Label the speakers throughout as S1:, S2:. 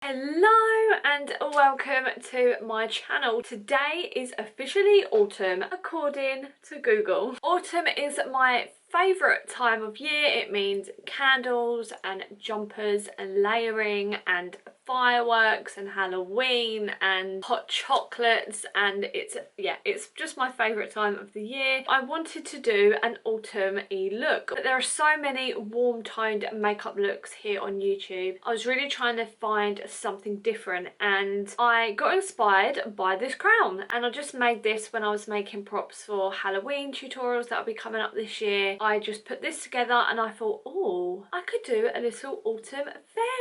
S1: Hello and welcome to my channel. Today is officially autumn according to Google. Autumn is my favourite time of year. It means candles and jumpers and layering and fireworks and Halloween and hot chocolates, and it's just my favourite time of the year. I wanted to do an autumn-y look, but there are so many warm toned makeup looks here on YouTube. I was really trying to find something different and I got inspired by this crown, and I just made this when I was making props for Halloween tutorials that will be coming up this year. I just put this together and I thought, oh, I could do a little autumn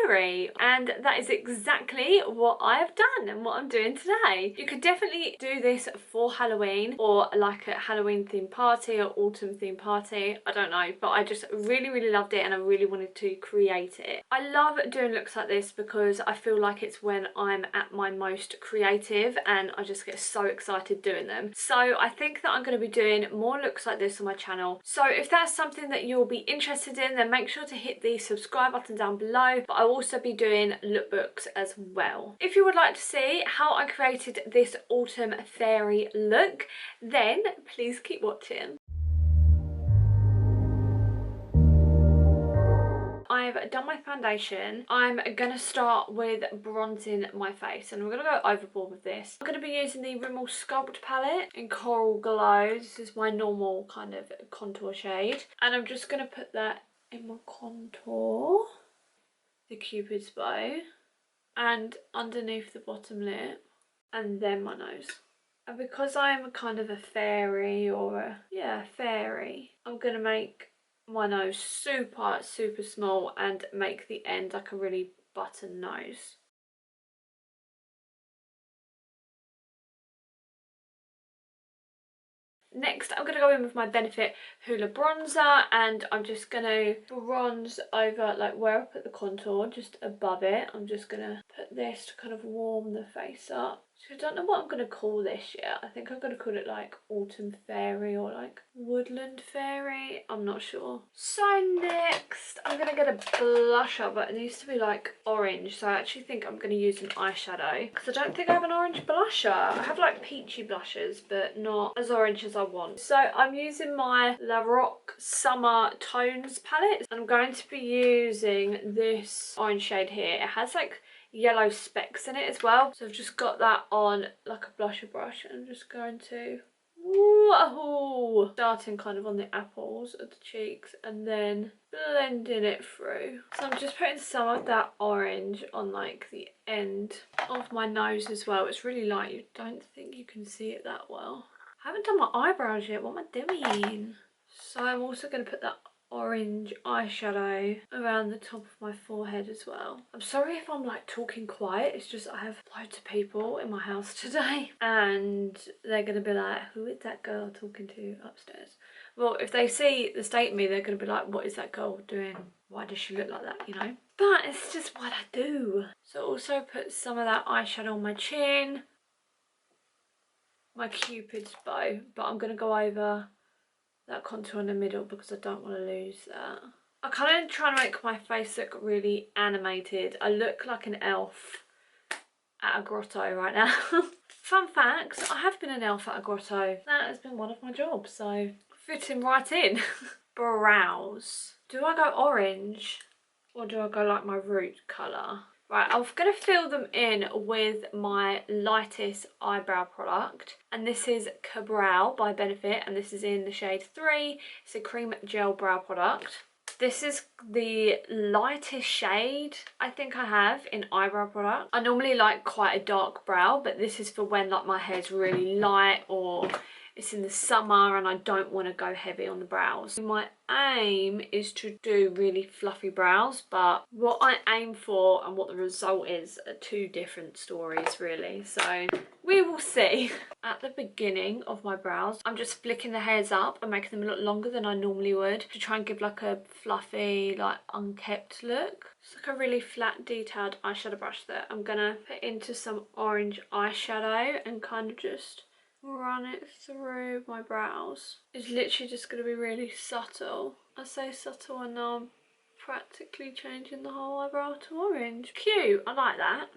S1: fairy, and that is exactly what I have done and what I'm doing today. You could definitely do this for Halloween or like a Halloween themed party or autumn themed party, I don't know, but I just really loved it and I really wanted to create it. I love doing looks like this because I feel like it's when I'm at my most creative and I just get so excited doing them. So I think that I'm going to be doing more looks like this on my channel. So if that's something that you'll be interested in, then make sure to hit the subscribe button down below, but I'll also be doing lookbooks as well. If you would like to see how I created this autumn fairy look, then please keep watching. I've done my foundation. I'm gonna start with bronzing my face, and I'm gonna go overboard with this. I'm gonna be using the Rimmel Sculpt palette in Coral Glow. This is my normal kind of contour shade, and I'm just gonna put that in my contour, the Cupid's bow, and underneath the bottom lip, and then my nose. And because I'm kind of a fairy, or a fairy, I'm gonna make my nose super small and make the end like a really button nose. Next, I'm going to go in with my Benefit Hoola bronzer, and I'm just going to bronze over like where I put the contour, just above it. I'm just going to put this to kind of warm the face up. So I don't know what I'm going to call this yet. I think I'm going to call it like Autumn Fairy or like Woodland Fairy. I'm not sure. So next, I'm going to get a blusher, but it needs to be like orange. So I actually think I'm going to use an eyeshadow because I don't think I have an orange blusher. I have like peachy blushes, but not as orange as I want. So I'm using my LaRoc Summer Tones palette, and I'm going to be using this orange shade here. It has like yellow specks in it as well, so I've just got that on like a blusher brush. I'm just going to starting kind of on the apples of the cheeks and then blending it through. So I'm just putting some of that orange on like the end of my nose as well. It's really light, you don't think you can see it that well. I haven't done my eyebrows yet, what am I doing? So I'm also going to put that orange eyeshadow around the top of my forehead as well. I'm sorry if I'm like talking quiet, it's just I have loads of people in my house today and they're going to be like, who is that girl talking to upstairs? Well, if they see the state of me, they're going to be like, what is that girl doing? Why does she look like that, you know? But it's just what I do. So also put some of that eyeshadow on my chin, my Cupid's bow, but I'm going to go over that contour in the middle because I don't want to lose that. I kind of try to make my face look really animated. I look like an elf at a grotto right now. Fun fact, I have been an elf at a grotto. That has been one of my jobs, so fitting right in. Brows. Do I go orange or do I go like my root colour? Right, I'm going to fill them in with my lightest eyebrow product, and this is KaBrow by Benefit, and this is in the shade 3. It's a cream gel brow product. This is the lightest shade I think I have in eyebrow product. I normally like quite a dark brow, but this is for when like my hair's really light or it's in the summer and I don't want to go heavy on the brows. My aim is to do really fluffy brows, but what I aim for and what the result is are two different stories really, so we will see. At the beginning of my brows, I'm just flicking the hairs up and making them a lot longer than I normally would to try and give like a fluffy, like unkept look. It's like a really flat detailed eyeshadow brush that I'm gonna put into some orange eyeshadow and kind of just run it through my brows. It's literally just going to be really subtle. I say subtle and now I'm practically changing the whole eyebrow to orange. Cute, I like that.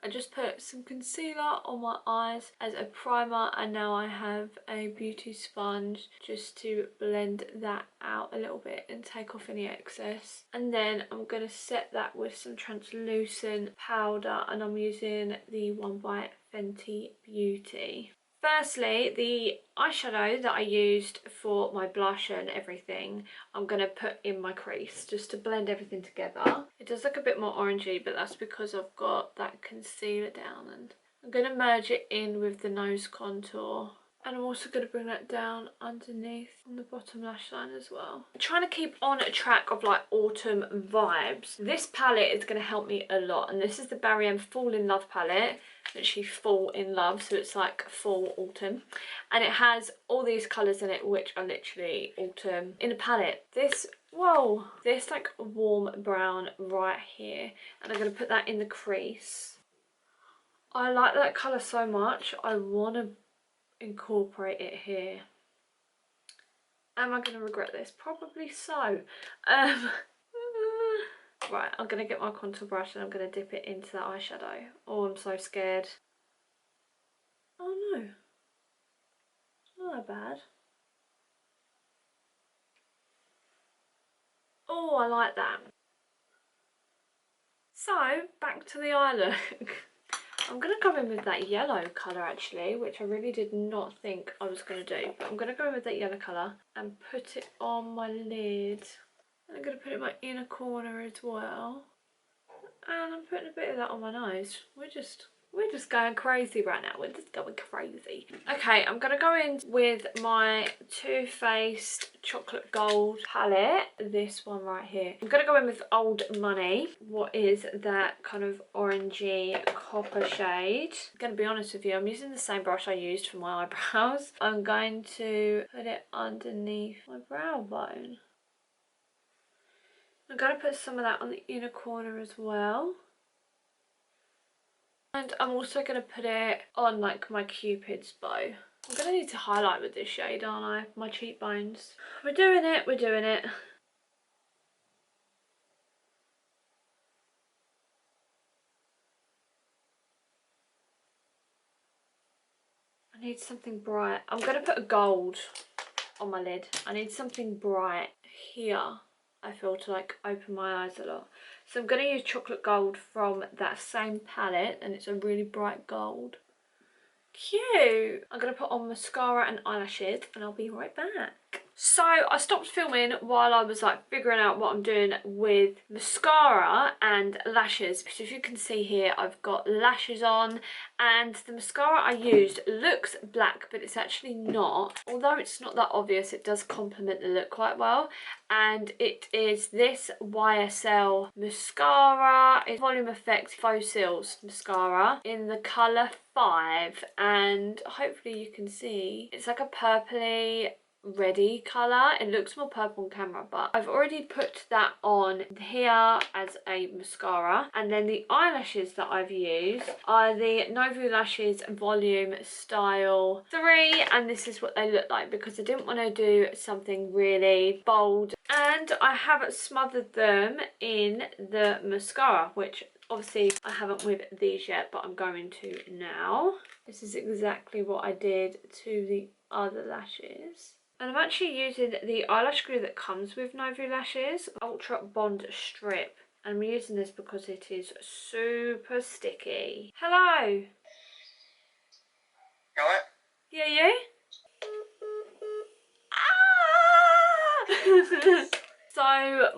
S1: I just put some concealer on my eyes as a primer, and now I have a beauty sponge just to blend that out a little bit and take off any excess. And then I'm going to set that with some translucent powder, and I'm using the one by Fenty Beauty. Firstly, the eyeshadow that I used for my blush and everything, I'm going to put in my crease just to blend everything together. It does look a bit more orangey, but that's because I've got that concealer down, and I'm going to merge it in with the nose contour. And I'm also going to bring that down underneath on the bottom lash line as well. I'm trying to keep on a track of like autumn vibes. This palette is going to help me a lot, and this is the Marianne Fall in Love palette. Literally Fall in Love, so it's like fall autumn, and it has all these colours in it which are literally autumn in a palette. This, whoa, this like warm brown right here, and I'm going to put that in the crease. I like that colour so much, I want to incorporate it here. Am I going to regret this? Probably so. Right, I'm going to get my contour brush and I'm going to dip it into that eyeshadow. Oh, I'm so scared. Oh no, it's not that bad. Oh, I like that. So, back to the eye look. I'm going to go in with that yellow colour actually, which I really did not think I was going to do. But I'm going to go in with that yellow colour and put it on my lid. And I'm going to put it in my inner corner as well. And I'm putting a bit of that on my nose. We're just going crazy right now. We're just going crazy. Okay, I'm going to go in with my Too Faced Chocolate Gold palette. This one right here. I'm going to go in with Old Money. What is that kind of orangey copper shade? I'm going to be honest with you, I'm using the same brush I used for my eyebrows. I'm going to put it underneath my brow bone. I'm going to put some of that on the inner corner as well. And I'm also going to put it on like my Cupid's bow. I'm going to need to highlight with this shade, aren't I? My cheekbones. We're doing it, we're doing it. I need something bright. I'm going to put a gold on my lid. I need something bright here, I feel, to like open my eyes a lot. So I'm going to use Chocolate Gold from that same palette, and it's a really bright gold. Cute! I'm going to put on mascara and eyelashes, and I'll be right back. So I stopped filming while I was like figuring out what I'm doing with mascara and lashes, because if you can see here I've got lashes on, and the mascara I used looks black but it's actually not. Although it's not that obvious, it does complement the look quite well, and it is this YSL mascara. It's Volume Effect Faux CILS mascara in the colour 5, and hopefully you can see it's like a purpley reddy colour. It looks more purple on camera, but I've already put that on here as a mascara. And then the eyelashes that I've used are the Nouveau Lashes Volume Style 3, and this is what they look like because I didn't want to do something really bold. And I have smothered them in the mascara, which obviously I haven't with these yet, but I'm going to now. This is exactly what I did to the other lashes. And I'm actually using the eyelash glue that comes with Nouveau Lashes, Ultra Bond Strip. And I'm using this because it is super sticky. Hello!
S2: Hello?
S1: Yeah, you? Ah! So,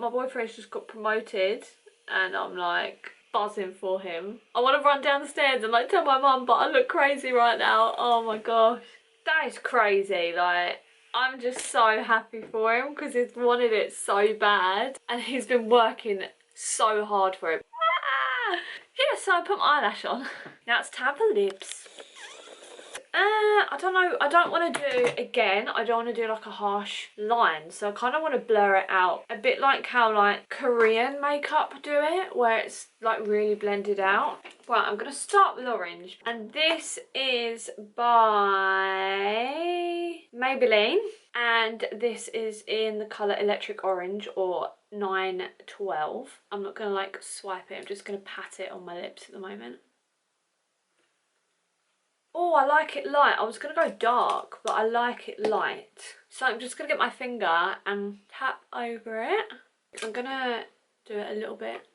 S1: my boyfriend's just got promoted, and I'm like buzzing for him. I want to run down the stairs and like tell my mum, but I look crazy right now. Oh my gosh. That is crazy, like. I'm just so happy for him because he's wanted it so bad and he's been working so hard for it. Ah! Yeah, so I put my eyelash on. Now it's time for lips. I don't know, I don't want to do, again, I don't want to do like a harsh line, so I kind of want to blur it out. A bit like how like Korean makeup do it, where it's like really blended out. Right, I'm going to start with orange. And this is by Maybelline. And this is in the colour Electric Orange, or 912. I'm not going to like swipe it, I'm just going to pat it on my lips at the moment. Oh, I like it light. I was going to go dark, but I like it light. So I'm just going to get my finger and tap over it. I'm going to do it a little bit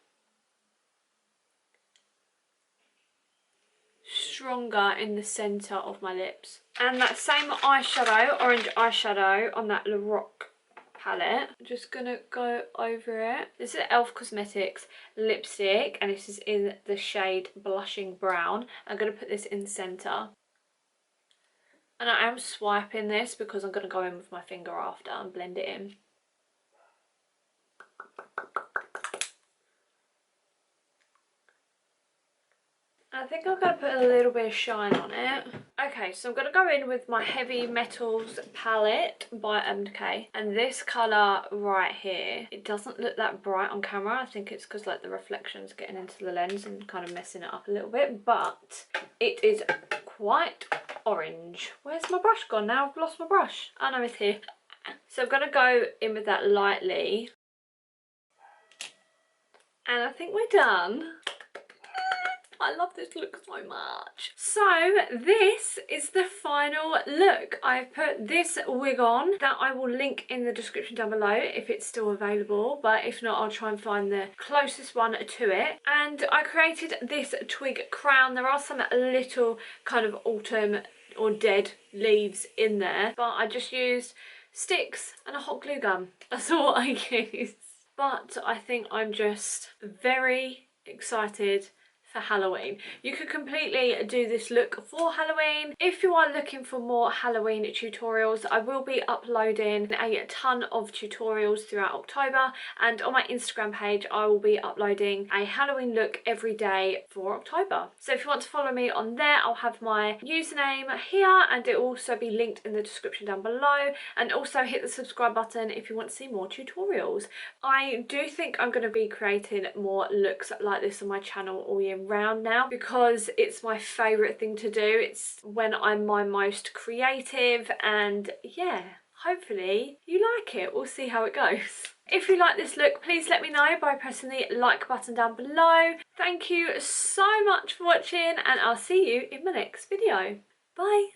S1: stronger in the centre of my lips. And that same eyeshadow, orange eyeshadow on that LaRoc palette, I'm just going to go over it. This is e.l.f. Cosmetics lipstick, and this is in the shade Blushing Brown. I'm going to put this in the centre. And I am swiping this because I'm going to go in with my finger after and blend it in. I think I'm going to put a little bit of shine on it. Okay, so I'm going to go in with my Heavy Metals palette by MK. And this colour right here, it doesn't look that bright on camera. I think it's because like the reflection's getting into the lens and kind of messing it up a little bit. But it is quite orange. Where's my brush gone now? I've lost my brush. Oh no, it's here. So I'm going to go in with that lightly. And I think we're done. I love this look so much. So this is the final look. I've put this wig on that I will link in the description down below if it's still available, but if not, I'll try and find the closest one to it. And I created this twig crown. There are some little kind of autumn or dead leaves in there, but I just used sticks and a hot glue gun. That's all I used. But I think I'm just very excited for Halloween. You could completely do this look for Halloween. If you are looking for more Halloween tutorials, I will be uploading a ton of tutorials throughout October, and on my Instagram page I will be uploading a Halloween look every day for October. So if you want to follow me on there, I'll have my username here, and it will also be linked in the description down below, and also hit the subscribe button if you want to see more tutorials. I do think I'm going to be creating more looks like this on my channel all year round now, because it's my favourite thing to do. It's when I'm my most creative, and yeah, hopefully you like it. We'll see how it goes. If you like this look, please let me know by pressing the like button down below. Thank you so much for watching, and I'll see you in my next video. Bye.